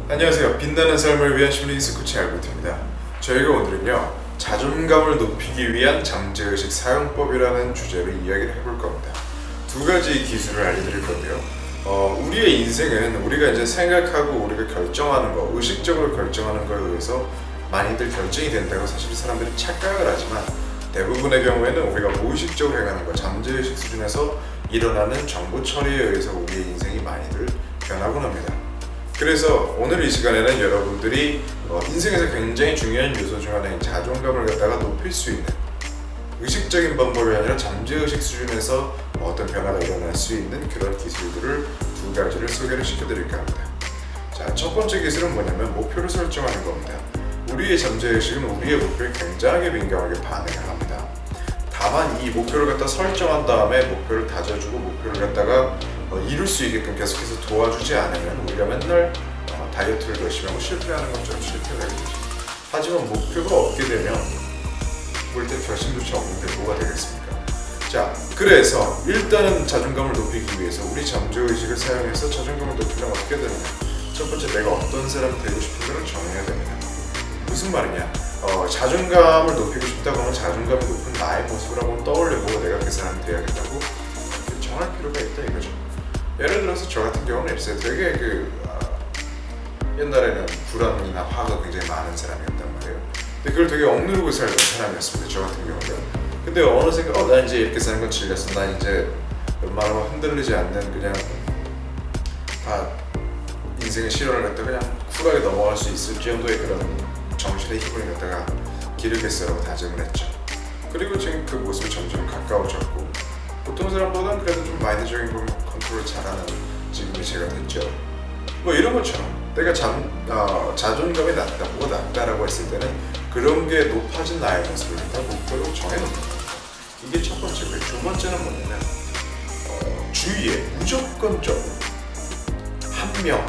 안녕하세요. 빛나는 삶을 위한 심리기술 코치 알버트입니다. 저희가 오늘은요, 자존감을 높이기 위한 잠재의식 사용법이라는 주제로 이야기를 해볼 겁니다. 두 가지 기술을 알려드릴 건데요. 우리의 인생은 우리가 이제 생각하고 우리가 결정하는 거, 의식적으로 결정하는 거에 의해서 많이들 결정이 된다고 사실 사람들이 착각을 하지만, 대부분의 경우에는 우리가 무의식적으로 행하는 거, 잠재의식 수준에서 일어나는 정보 처리에 의해서 우리의 인생이 많이들 변하곤 합니다. 그래서 오늘 이 시간에는 여러분들이 인생에서 굉장히 중요한 요소 중 하나인 자존감을 갖다가 높일 수 있는, 의식적인 방법이 아니라 잠재의식 수준에서 어떤 변화가 일어날 수 있는 그런 기술들을 두 가지를 소개를 시켜드릴까 합니다. 자, 첫 번째 기술은 뭐냐면 목표를 설정하는 겁니다. 우리의 잠재의식은 우리의 목표에 굉장히 민감하게 반응을 합니다. 다만 이 목표를 갖다 설정한 다음에 목표를 다져주고 목표를 갖다가 이룰 수 있게끔 계속해서 도와주지 않으면 우리가 맨날 다이어트를 열심히 하고 실패하는 것처럼 실패가 되죠. 하지만 목표가 없게 되면 일단 결심조차 없는데 뭐가 되겠습니까? 자, 그래서 일단은 자존감을 높이기 위해서 우리 잠재의식을 사용해서 자존감을 높이려면 어떻게 되느냐? 첫 번째, 내가 어떤 사람이 되고 싶은가를 정해야 됩니다. 무슨 말이냐? 자존감을 높이고 싶다고 하면 자존감이 높은 나의 모습을 한번 떠올려보고 내가 그 사람이 되어야겠다고 정할 필요가 있다 이거죠. 예를 들어서 저 같은 경우는 되게 옛날에는 불안이나 화가 굉장히 많은 사람이었단 말이에요. 근데 그걸 되게 억누르고 살던 사람이었습니다. 저 같은 경우는. 근데 어느새 나 이제 이렇게 사는 건 질렸어. 나 이제 웬만하면 흔들리지 않는 그냥 다 인생의 실현을 갖다가 그냥 쿨하게 넘어갈 수 있을 정도의 그런 정신의 힘을 갖다가 기르겠어라고 다짐을 했죠. 그리고 지금 그 모습이 점점 가까워졌고, 보통 사람보다는 그래도 좀 마인드적인 컨트롤을 잘하는 지금의 제가 됐죠. 뭐 이런 것처럼 내가 자존감이 낮다, 뭐가 낮다라고 했을 때는 그런 게 높아진 나의 모습을 일단 목표로 정해놓는 겁니다. 이게 첫 번째고요. 두 번째는 뭐냐면 주위에 무조건적으로 한 명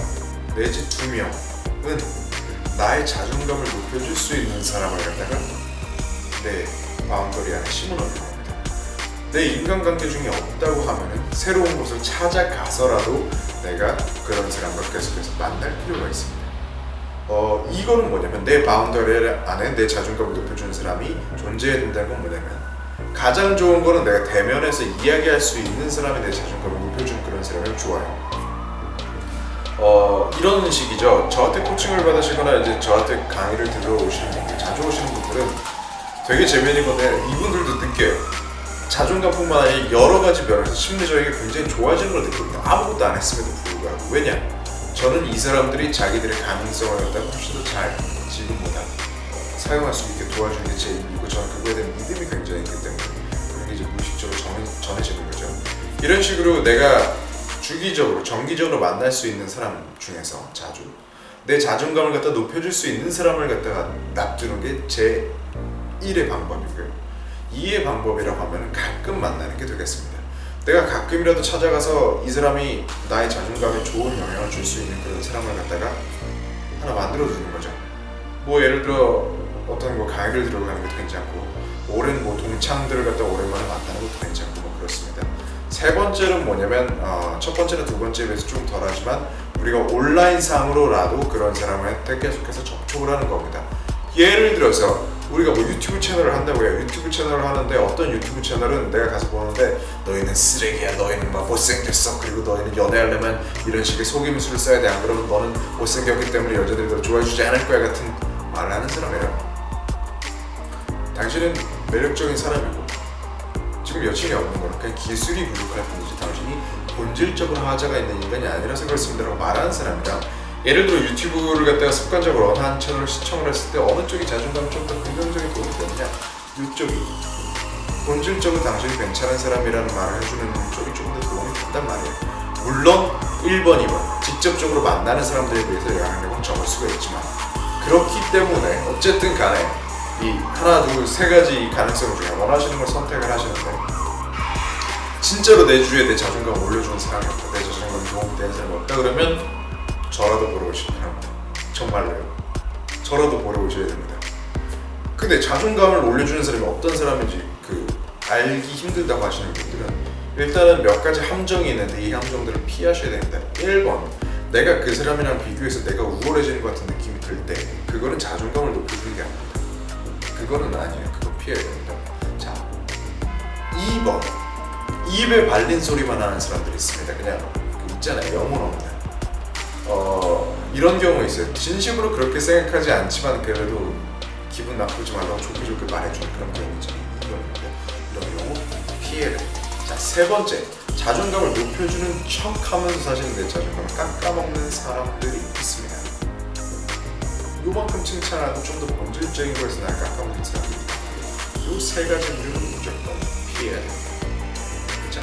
내지 두 명은 나의 자존감을 높여줄 수 있는 사람을 갖다가 내 바운더리 안에 심어놓는 겁니다. 내 인간관계 중에 없다고 하면은 새로운 곳을 찾아가서라도 내가 그런 사람과 계속해서 만날 필요가 있습니다. 이거는 뭐냐면 내 바운더리 안에 내 자존감을 높여주는 사람이 존재해야 된다는 건 뭐냐면, 가장 좋은 거는 내가 대면에서 이야기할 수 있는 사람이 내 자존감을 높여주는 그런 사람이면 좋아요. 이런 식이죠. 저한테 코칭을 받으시거나 이제 저한테 강의를 들어오시는 분들, 자주 오시는 분들은 되게 재미있는 건데 이분들도 느껴요. 자존감뿐만 아니라 여러 가지 면에서 심리적인 게 굉장히 좋아지는 걸 느낍니다. 아무것도 안 했음에도 불구하고. 왜냐? 저는 이 사람들이 자기들의 가능성을 갖다가 훨씬 더 잘 지금보다 사용할 수 있게 도와주는 게 제 일이고, 저는 그거에 대한 믿음이 굉장히 있기 때문에 그게 이제 무의식적으로 전해지는 거죠. 이런 식으로 내가 주기적으로, 정기적으로 만날 수 있는 사람 중에서 자주 내 자존감을 갖다 높여줄 수 있는 사람을 갖다가 놔두는 게 제 1의 방법이고요. 2의 방법이라고 하면 가끔 만나는 게 되겠습니다. 내가 가끔이라도 찾아가서 이 사람이 나의 자존감에 좋은 영향을 줄 수 있는 그런 사람을 갖다가 하나 만들어주는 거죠. 뭐 예를 들어 어떤 강의를 들어가는 것도 괜찮고, 오랜 동창들을 갖다 오랜만에 만나는 것도 괜찮고 뭐 그렇습니다. 세 번째는 뭐냐면 첫 번째나 두 번째에 비해서 좀 덜하지만 우리가 온라인상으로라도 그런 사람한테 계속해서 접촉을 하는 겁니다. 예를 들어서 우리가 뭐 유튜브 채널을 한다고 해요. 유튜브 채널을 하는데 어떤 유튜브 채널은 내가 가서 보는데 너희는 쓰레기야, 너희는 막 못생겼어, 그리고 너희는 연애하려면 이런 식의 속임수를 써야 돼, 안 그러면 너는 못생겼기 때문에 여자들이 너 좋아해주지 않을 거야 같은 말을 하는 사람이에요. 당신은 매력적인 사람이고 지금 여친이 없는 거는 그냥 기술이 부족할 뿐이지 당신이 본질적으로 하자가 있는 인간이 아니라서 그렇습니다 라고 말하는 사람이랑, 예를 들어 유튜브를 갖다가 습관적으로 어느 한 채널을 시청을 했을 때 어느 쪽이 자존감이 좀 더 긍정적인 도움이 되느냐, 이쪽이 본질적으로 당신이 괜찮은 사람이라는 말을 해주는 쪽이 조금 더 도움이 된단 말이에요. 물론 1번, 2번 직접적으로 만나는 사람들에 대해서 영향력은 적을 수가 있지만, 그렇기 때문에 어쨌든 간에 이 하나, 둘, 세 가지 가능성 중에 원하시는 걸 선택을 하시는데, 진짜로 내 주위에 내 자존감을 올려주는 사람이 없다, 내 자존감이 도움이 되는 사람이 없다 그러면 저라도 보러 오시기 바랍니다. 정말로요. 저라도 보러 오셔야 됩니다. 근데 자존감을 올려주는 사람이 어떤 사람인지 알기 힘들다고 하시는 분들은 일단은 몇 가지 함정이 있는데 이 함정들을 피하셔야 됩니다. 1번, 내가 그 사람이랑 비교해서 내가 우월해지는 것 같은 느낌이 들 때 그거는 자존감을 높여주는 게 아닙니다. 그거는 아니에요. 그건 피해야 됩니다. 자, 2번 입에 발린 소리만 하는 사람들이 있습니다. 그냥 있잖아요. 영혼 없는 이런 경우 있어요. 진심으로 그렇게 생각하지 않지만 그래도 기분 나쁘지 말라고 좋게 말해주는 그런 경우 있잖아요. 이런 경우 피해야 됩니다. 자, 3번째 자존감을 높여주는 척 하면서 사실 내 자존감을 깎아먹는 사람들이 있습니다. 요만큼 칭찬하고 좀 더 본질적인 거에서 날 깎아먹는 사람들이 있고 요 3가지 이유는 무조건 피해야 됩니다. 자,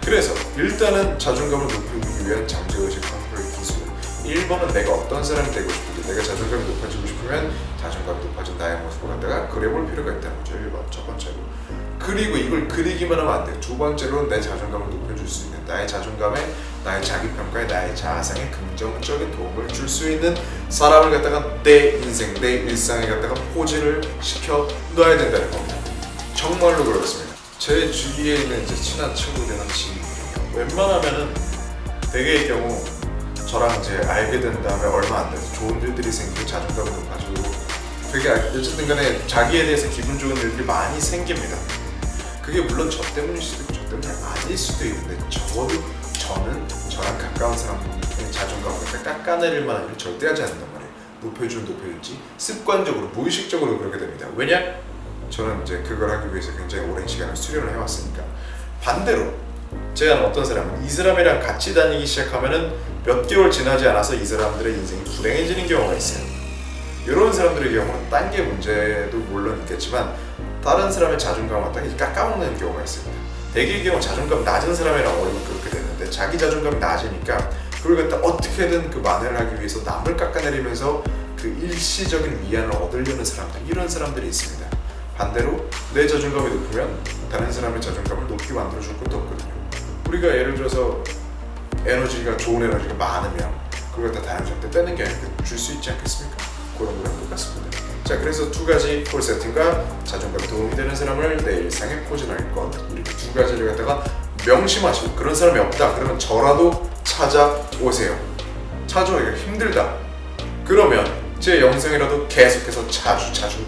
그래서 일단은 자존감을 높이기 위한 잠재의식 컨트롤 기술 1번은 내가 어떤 사람이 되고 싶은지 내가 자존감이 높아지고 싶으면 자존감이 높아진 나의 모습을 갖다가 그려볼 필요가 있다는 거죠. 1번 첫 번째로. 그리고 이걸 그리기만 하면 안 돼. 2번째로는 내 자존감을 높여줄 수 있는 나의 자존감에 나의 자기평가에 나의 자아상에 긍정적인 도움을 줄 수 있는 사람을 갖다가 내 인생 내 일상에 갖다가 포진을 시켜 놔야 된다는 겁니다. 정말로 그렇습니다. 제 주위에 있는 이제 친한 친구들이나 지인들이요. 웬만하면은 대개의 경우 저랑 이제 알게 된 다음에 얼마 안 돼서 좋은 일들이 생기고 자존감이 높아지고 되게 어쨌든 간에 자기에 대해서 기분 좋은 일들이 많이 생깁니다. 그게 물론 저 때문일 수도 있고 저 때문이 아닐 수도 있는데 적어도 저는 저랑 가까운 사람들의 자존감을 깎아내릴 만한 일을 절대 하지 않는단 말이에요. 높여줄지 습관적으로 무의식적으로 그렇게 됩니다. 왜냐? 저는 이제 그걸 하기 위해서 굉장히 오랜 시간을 수련을 해왔으니까. 반대로 제가 어떤 사람은 이 사람이랑 같이 다니기 시작하면은 몇 개월 지나지 않아서 이 사람들의 인생이 불행해지는 경우가 있어요. 이런 사람들의 경우는 딴 게 문제도 물론 있겠지만 다른 사람의 자존감을 갖다가 깎아먹는 경우가 있습니다. 대개의 경우 자존감 낮은 사람이랑 어울리면 그렇게 되는데 자기 자존감이 낮으니까 그걸 갖다 어떻게든 그 만회를 하기 위해서 남을 깎아내리면서 그 일시적인 위안을 얻으려는 사람들, 이런 사람들이 있습니다. 반대로 내 자존감이 높으면 다른 사람의 자존감을 높게 만들어줄 것도 없거든요. 우리가 예를 들어서 에너지가 좋은 에너지가 많으면 그걸 갖다 다른 사람한테 빼는 게 아니고 줄 수 있지 않겠습니까? 그런 거랑 똑같습니다. 자, 그래서 2가지 폴 세팅과 자존감에 도움이 되는 사람을 내 일상에 포진할 것, 이렇게 2가지를 갖다가 명심하시고 그런 사람이 없다 그러면 저라도 찾아오세요. 찾아오기가 힘들다 그러면 제 영상이라도 계속해서 자주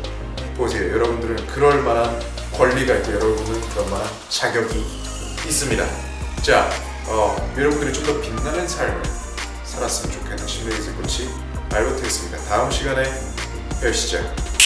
보세요. 여러분들은 그럴 만한 권리가 있고 여러분은 그럴 만한 자격이 있습니다. 자, 여러분들이 좀 더 빛나는 삶을 살았으면 좋겠는 신뢰이즈 코치 알버트였습니다. 다음 시간에 뵙시죠.